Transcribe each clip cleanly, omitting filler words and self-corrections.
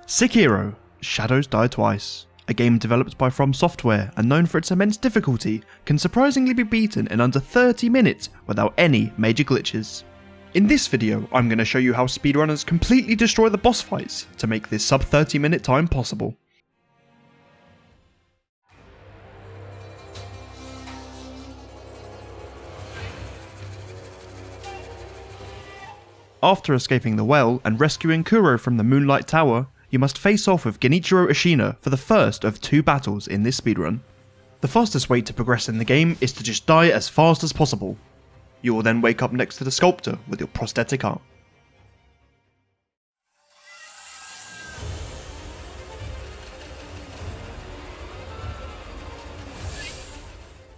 Sekiro, Shadows Die Twice. A game developed by From Software and known for its immense difficulty, can surprisingly be beaten in under 30 minutes without any major glitches. In this video, I'm going to show you how speedrunners completely destroy the boss fights to make this sub 30 minute time possible. After escaping the well and rescuing Kuro from the Moonlight Tower, you must face off with Genichiro Ashina for the first of 2 battles in this speedrun. The fastest way to progress in the game is to just die as fast as possible. You will then wake up next to the sculptor with your prosthetic arm.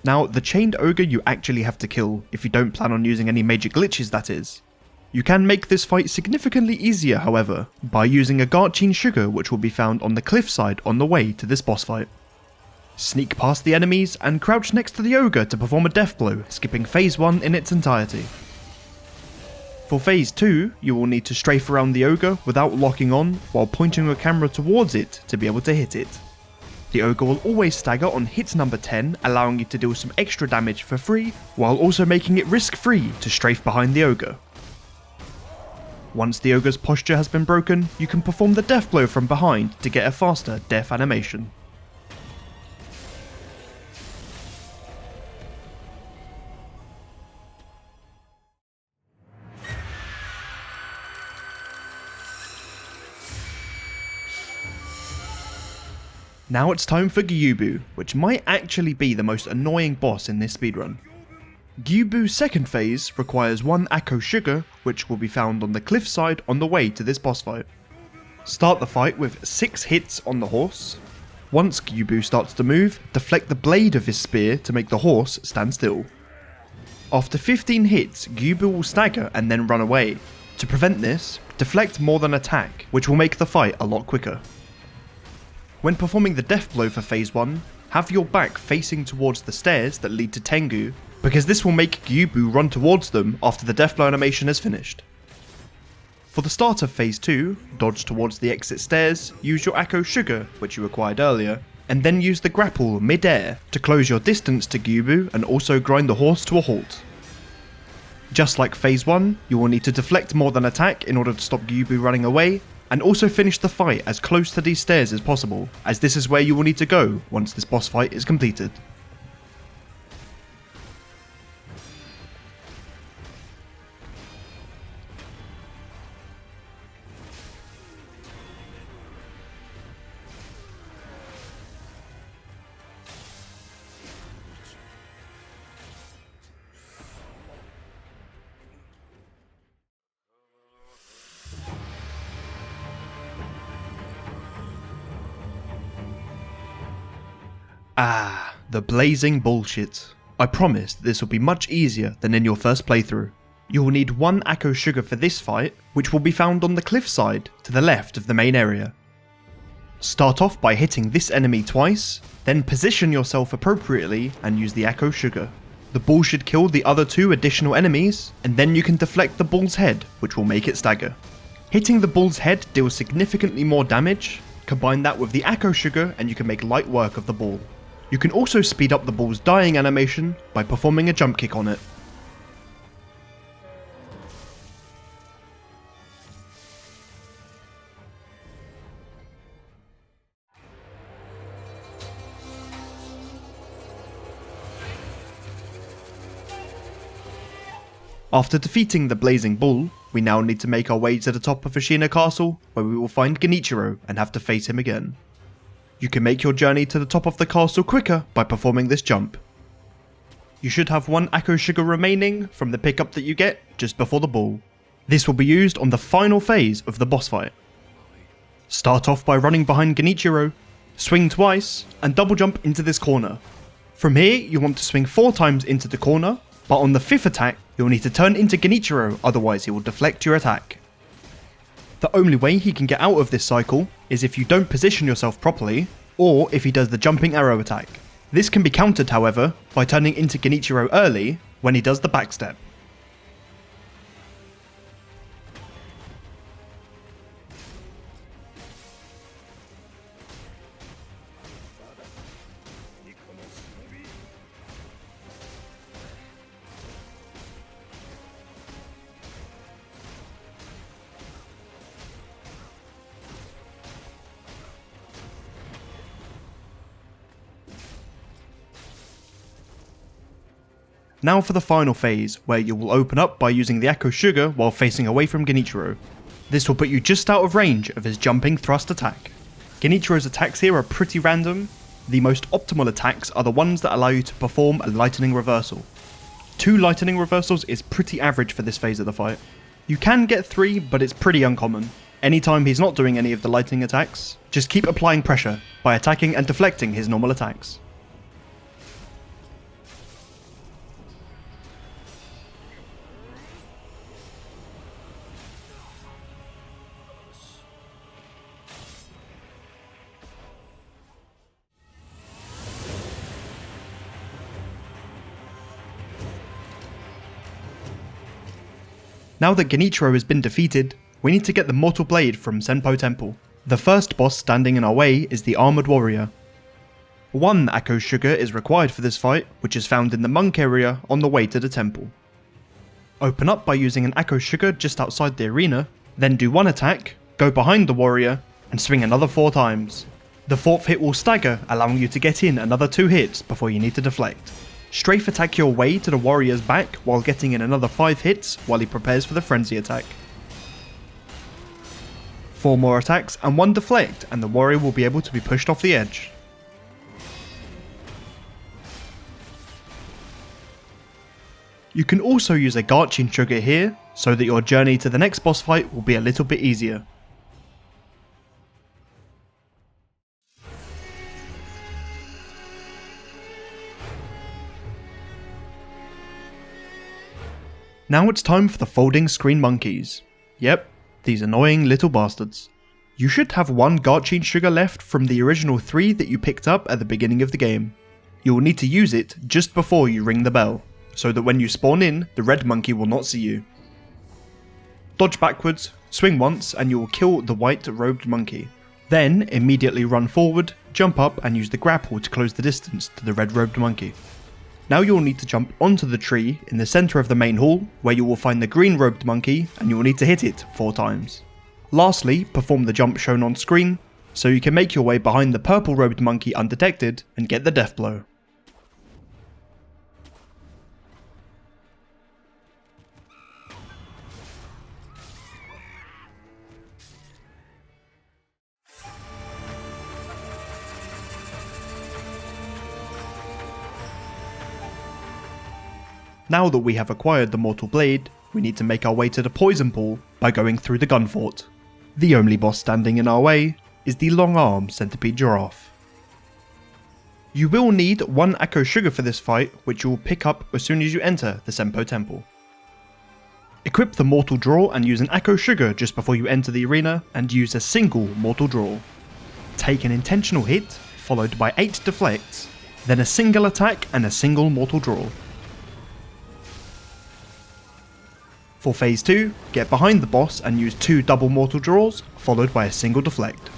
Now, the chained ogre you actually have to kill, if you don't plan on using any major glitches that is. You can make this fight significantly easier however, by using a Garchine sugar which will be found on the cliffside on the way to this boss fight. Sneak past the enemies and crouch next to the ogre to perform a death blow, skipping phase 1 in its entirety. For phase 2, you will need to strafe around the ogre without locking on while pointing your camera towards it to be able to hit it. The ogre will always stagger on hit number 10, allowing you to deal some extra damage for free, while also making it risk-free to strafe behind the ogre. Once the ogre's posture has been broken, you can perform the death blow from behind to get a faster death animation. Now it's time for Gyoubu, which might actually be the most annoying boss in this speedrun. Gyoubu's second phase requires 1 Akko sugar, which will be found on the cliffside on the way to this boss fight. Start the fight with 6 hits on the horse. Once Gyoubu starts to move, deflect the blade of his spear to make the horse stand still. After 15 hits, Gyoubu will stagger and then run away. To prevent this, deflect more than attack, which will make the fight a lot quicker. When performing the death blow for phase 1, have your back facing towards the stairs that lead to Tengu, because this will make Gyoubu run towards them after the death blow animation is finished. For the start of phase 2, dodge towards the exit stairs, use your Akko sugar, which you acquired earlier, and then use the grapple mid-air to close your distance to Gyoubu and also grind the horse to a halt. Just like phase 1, you will need to deflect more than attack in order to stop Gyoubu running away, and also finish the fight as close to these stairs as possible, as this is where you will need to go once this boss fight is completed. Ah, the blazing bullshit. I promise this will be much easier than in your first playthrough. You will need 1 Akko sugar for this fight, which will be found on the cliffside to the left of the main area. Start off by hitting this enemy twice, then position yourself appropriately and use the Akko sugar. The ball should kill the other 2 additional enemies, and then you can deflect the bull's head, which will make it stagger. Hitting the bull's head deals significantly more damage. Combine that with the Akko sugar and you can make light work of the ball. You can also speed up the bull's dying animation by performing a jump kick on it. After defeating the blazing bull, we now need to make our way to the top of Ashina Castle, where we will find Genichiro and have to face him again. You can make your journey to the top of the castle quicker by performing this jump. You should have 1 Akko sugar remaining from the pickup that you get just before the ball. This will be used on the final phase of the boss fight. Start off by running behind Genichiro, swing twice, and double jump into this corner. From here, you want to swing 4 times into the corner, but on the 5th attack, you'll need to turn into Genichiro, otherwise he will deflect your attack. The only way he can get out of this cycle is if you don't position yourself properly, or if he does the jumping arrow attack. This can be countered however, by turning into Genichiro early when he does the backstep. Now for the final phase, where you will open up by using the Echo Sugar while facing away from Genichiro. This will put you just out of range of his jumping thrust attack. Genichiro's attacks here are pretty random. The most optimal attacks are the ones that allow you to perform a lightning reversal. 2 lightning reversals is pretty average for this phase of the fight. You can get 3, but it's pretty uncommon. Anytime he's not doing any of the lightning attacks, just keep applying pressure by attacking and deflecting his normal attacks. Now that Genichiro has been defeated, we need to get the Mortal Blade from Senpo Temple. The first boss standing in our way is the Armoured Warrior. 1 Echo Sugar is required for this fight, which is found in the monk area on the way to the temple. Open up by using an Echo Sugar just outside the arena, then do 1 attack, go behind the warrior, and swing another 4 times. The 4th hit will stagger, allowing you to get in another 2 hits before you need to deflect. Strafe attack your way to the warrior's back while getting in another 5 hits while he prepares for the frenzy attack. 4 more attacks and 1 deflect, and the warrior will be able to be pushed off the edge. You can also use a Garchin Sugar here, so that your journey to the next boss fight will be a little bit easier. Now it's time for the folding screen monkeys. Yep, these annoying little bastards. You should have 1 Garchin Sugar left from the original 3 that you picked up at the beginning of the game. You will need to use it just before you ring the bell, so that when you spawn in, the red monkey will not see you. Dodge backwards, swing once, and you will kill the white robed monkey. Then immediately run forward, jump up, and use the grapple to close the distance to the red robed monkey. Now you will need to jump onto the tree in the centre of the main hall, where you will find the green robed monkey, and you will need to hit it 4 times. Lastly, perform the jump shown on screen, so you can make your way behind the purple robed monkey undetected and get the death blow. Now that we have acquired the Mortal Blade, we need to make our way to the Poison Pool by going through the Gun Fort. The only boss standing in our way is the long-armed Centipede Giraffe. You will need 1 Echo Sugar for this fight, which you will pick up as soon as you enter the Senpo Temple. Equip the Mortal Draw and use an Echo Sugar just before you enter the arena, and use a single Mortal Draw. Take an intentional hit, followed by 8 deflects, then a single attack and a single Mortal Draw. For phase 2, get behind the boss and use 2 double Mortal Draws, followed by a single deflect.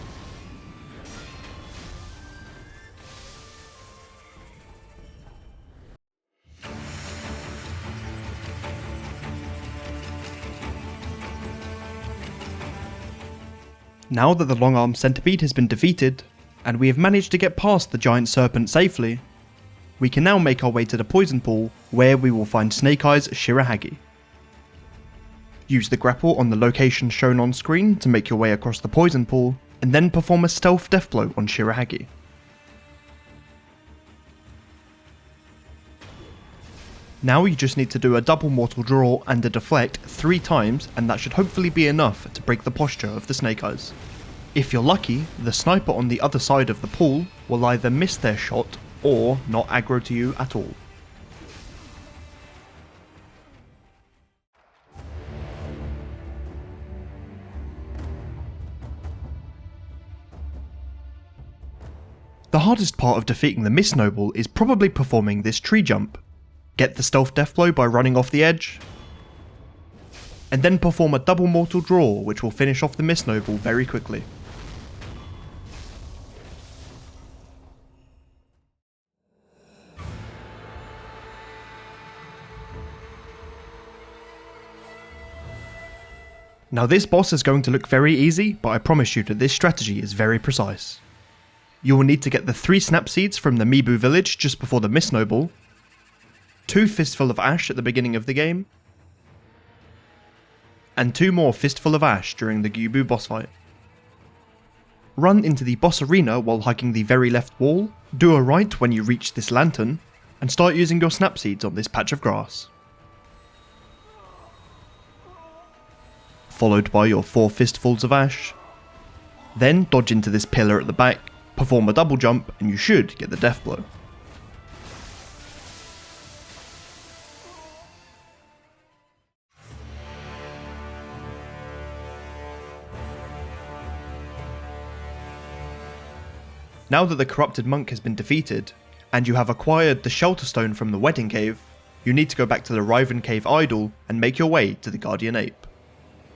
Now that the long-armed Centipede has been defeated, and we have managed to get past the giant serpent safely, we can now make our way to the Poison Pool, where we will find Snake Eyes Shirahagi. Use the grapple on the location shown on screen to make your way across the Poison Pool, and then perform a stealth death blow on Shirahagi. Now you just need to do a double Mortal Draw and a deflect 3 times, and that should hopefully be enough to break the posture of the Snake Eyes. If you're lucky, the sniper on the other side of the pool will either miss their shot or not aggro to you at all. The hardest part of defeating the Mist Noble is probably performing this tree jump. Get the stealth death blow by running off the edge, and then perform a double Mortal Draw, which will finish off the Mist Noble very quickly. Now this boss is going to look very easy, but I promise you that this strategy is very precise. You will need to get the 3 snap seeds from the Mibu village just before the Mist Noble, 2 Fistful of Ash at the beginning of the game, and 2 more Fistful of Ash during the Gyoubu boss fight. Run into the boss arena while hugging the very left wall, do a right when you reach this lantern, and start using your snap seeds on this patch of grass. Followed by your 4 Fistfuls of Ash. Then dodge into this pillar at the back, perform a double jump, and you should get the death blow. Now that the corrupted monk has been defeated, and you have acquired the shelter stone from the wedding cave, you need to go back to the Riven Cave idol and make your way to the Guardian Ape.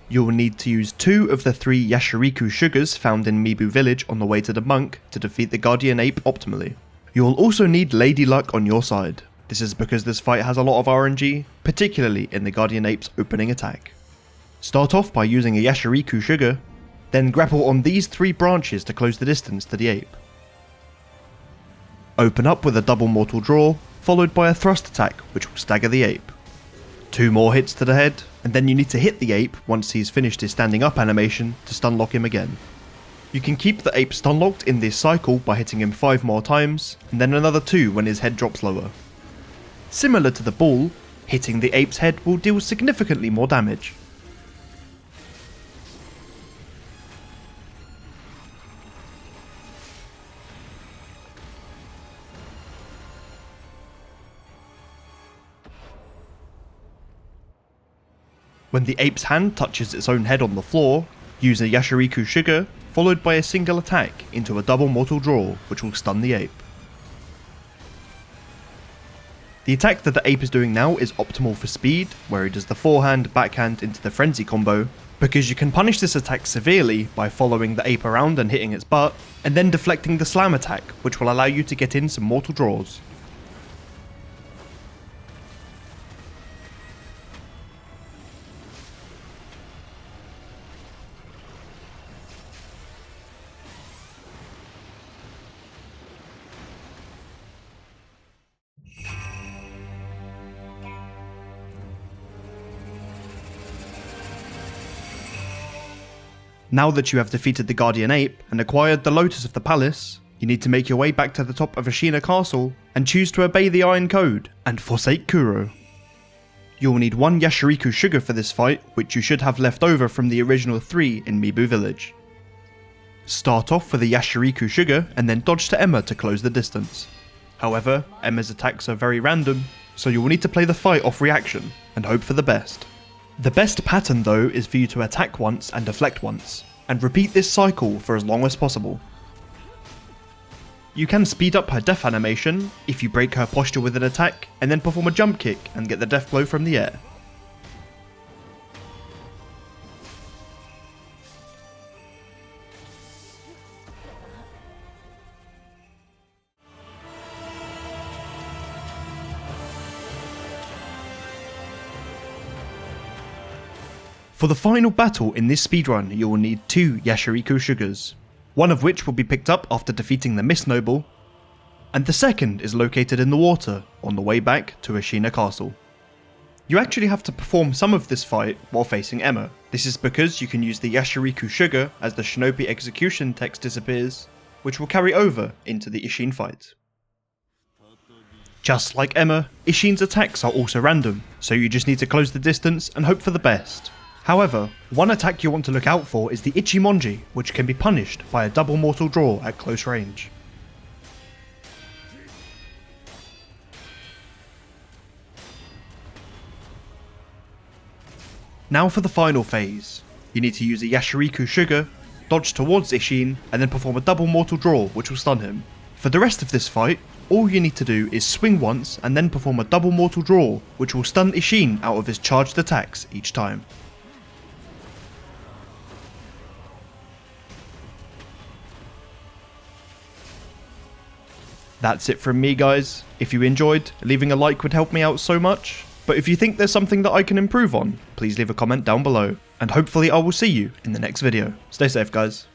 You will need to use 2 of the 3 Yashiriku sugars found in Mibu village on the way to the monk to defeat the Guardian Ape optimally. You will also need Lady Luck on your side. This is because this fight has a lot of RNG, particularly in the Guardian Ape's opening attack. Start off by using a Yashiriku sugar, then grapple on these 3 branches to close the distance to the ape. Open up with a double mortal draw, followed by a thrust attack which will stagger the ape. 2 more hits to the head, and then you need to hit the ape once he's finished his standing up animation to stun lock him again. You can keep the ape stun locked in this cycle by hitting him 5 more times, and then another 2 when his head drops lower. Similar to the ball, hitting the ape's head will deal significantly more damage. When the ape's hand touches its own head on the floor, use a Yashiriku sugar, followed by a single attack into a double mortal draw, which will stun the ape. The attack that the ape is doing now is optimal for speed, where he does the forehand backhand into the frenzy combo, because you can punish this attack severely by following the ape around and hitting its butt, and then deflecting the slam attack, which will allow you to get in some mortal draws. Now that you have defeated the Guardian Ape and acquired the Lotus of the Palace, you need to make your way back to the top of Ashina Castle and choose to obey the Iron Code and forsake Kuro. You will need 1 Yashiriku sugar for this fight, which you should have left over from the original 3 in Mibu village. Start off with a Yashiriku sugar and then dodge to Emma to close the distance. However, Emma's attacks are very random, so you will need to play the fight off reaction and hope for the best. The best pattern though is for you to attack once and deflect once, and repeat this cycle for as long as possible. You can speed up her death animation if you break her posture with an attack and then perform a jump kick and get the death blow from the air. For the final battle in this speedrun, you will need 2 Yashiriku sugars, one of which will be picked up after defeating the Mist Noble, and the second is located in the water on the way back to Ashina Castle. You actually have to perform some of this fight while facing Emma. This is because you can use the Yashiriku sugar as the Shinobi execution text disappears, which will carry over into the Isshin fight. Just like Emma, Isshin's attacks are also random, so you just need to close the distance and hope for the best. However, one attack you want to look out for is the Ichimonji, which can be punished by a double mortal draw at close range. Now for the final phase. You need to use a Yashiriku sugar, dodge towards Isshin, and then perform a double mortal draw which will stun him. For the rest of this fight, all you need to do is swing once and then perform a double mortal draw which will stun Isshin out of his charged attacks each time. That's it from me guys. If you enjoyed, leaving a like would help me out so much. But if you think there's something that I can improve on, please leave a comment down below. And hopefully I will see you in the next video. Stay safe guys.